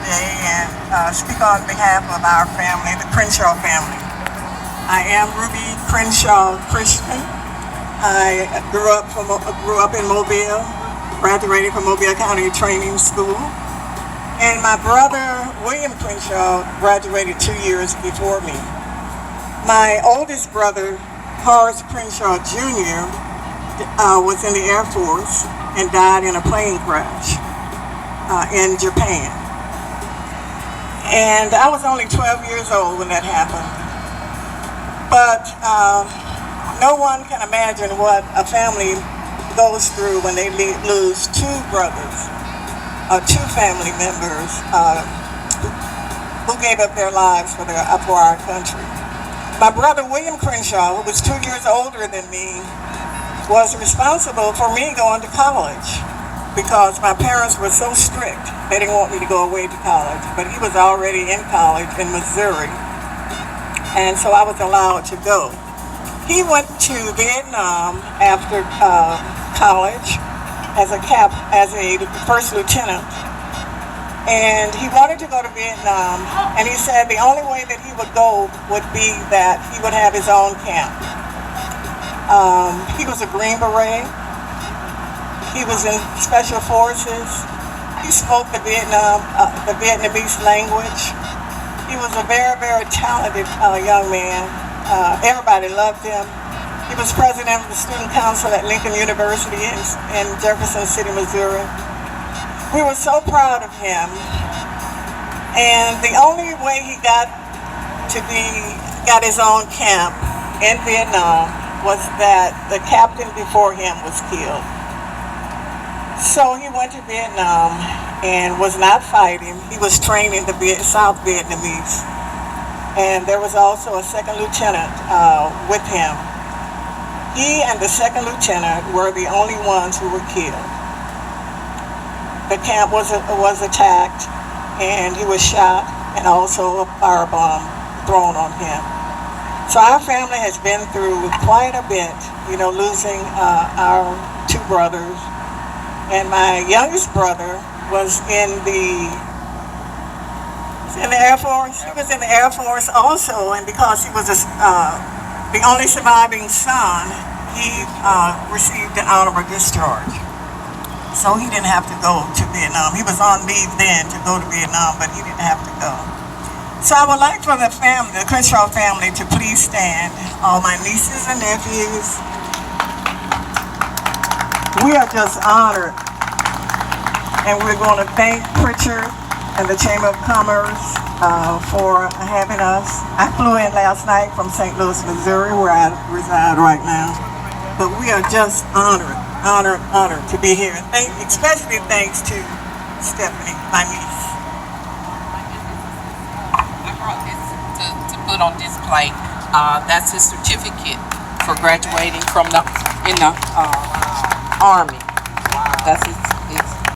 today and speak on behalf of our family, the Crenshaw family. I am Ruby Crenshaw Christian. I grew up in Mobile, graduated from Mobile County Training School, and my brother William Crenshaw graduated 2 years before me. My oldest brother, Horace Crenshaw Jr., was in the Air Force and died in a plane crash in Japan. And I was only 12 years old when that happened. But no one can imagine what a family goes through when they lose two brothers, two family members who gave up their lives for our country. My brother William Crenshaw, who was 2 years older than me, was responsible for me going to college because my parents were so strict. They didn't want me to go away to college, but he was already in college in Missouri, and so I was allowed to go. He went to Vietnam after college as a first lieutenant, and he wanted to go to Vietnam, and he said the only way that he would go would be that he would have his own camp. He was a Green Beret. He was in Special Forces. He spoke the Vietnamese language. He was a very, very talented young man. Everybody loved him. He was president of the Student Council at Lincoln University in Jefferson City, Missouri. We were so proud of him. And the only way he got his own camp in Vietnam was that the captain before him was killed. So he went to Vietnam and was not fighting. He was training the South Vietnamese. And there was also a second lieutenant with him. He and the second lieutenant were the only ones who were killed. The camp was attacked, and he was shot, and also a firebomb thrown on him. So our family has been through quite a bit, losing our two brothers. And my youngest brother was in the Air Force. He was in the Air Force also, and because he was the only surviving son, he received an honorable discharge. So he didn't have to go to Vietnam. He was on leave then to go to Vietnam, but he didn't have to go. So I would like for the Crenshaw family, to please stand. All my nieces and nephews. We are just honored. And we're going to thank Prichard and the Chamber of Commerce for having us. I flew in last night from St. Louis, Missouri, where I reside right now. But we are just honored to be here. Especially thanks to Stephanie, my niece. To put on display. That's his certificate for graduating from in the Army. That's his